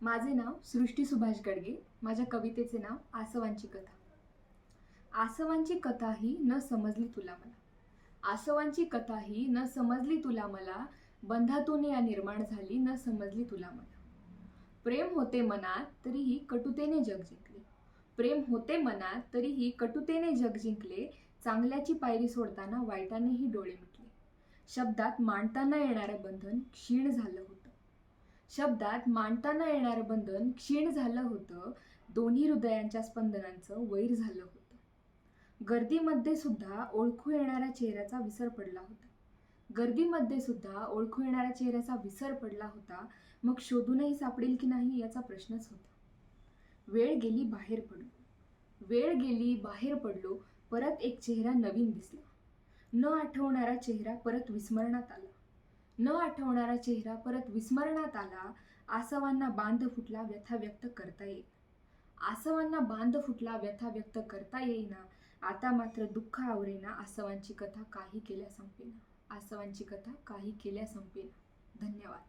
माझे नाव सृष्टी सुभाष गडगे. माझ्या कवितेचे नाव आसवांची कथा. आसवांची कथा ही न समजली तुला मला, आसवांची कथा ही न समजली तुला मला, बंधातून या निर्माण झाली न समजली तुला मला. प्रेम होते मनात तरीही कटुतेने जग जिंकले, प्रेम होते मनात तरीही कटुतेने जग जिंकले, चांगल्याची पायरी सोडताना वाईटानेही डोळे मिटले. शब्दात मांडताना येणारं बंधन क्षीण झालं होतं, शब्दात मांडताना येणारं बंधन क्षीण झालं होतं, दोन्ही हृदयांच्या स्पंदनांचं वैर झालं होतं. गर्दीमध्ये सुद्धा ओळखू येणाऱ्या चेहऱ्याचा विसर पडला होता, गर्दीमध्ये सुद्धा ओळखू येणाऱ्या चेहऱ्याचा विसर पडला होता. मग शोधूनही सापडेल की नाही याचा प्रश्नच होता. वेळ गेली बाहेर पडलो, वेळ गेली बाहेर पडलो, परत एक चेहरा नवीन दिसला. न आठवणारा चेहरा परत विस्मरणात आला, न आठवणारा चेहरा परत विस्मरणात आला. आसवांना बांध फुटला व्यथा व्यक्त करता येईल, आसवांना बांध फुटला व्यथा व्यक्त करता येईना. आता मात्र दुःख आवरेना, आसवांची कथा काही केल्या संपेना, आसवांची कथा काही केल्या संपेना. धन्यवाद.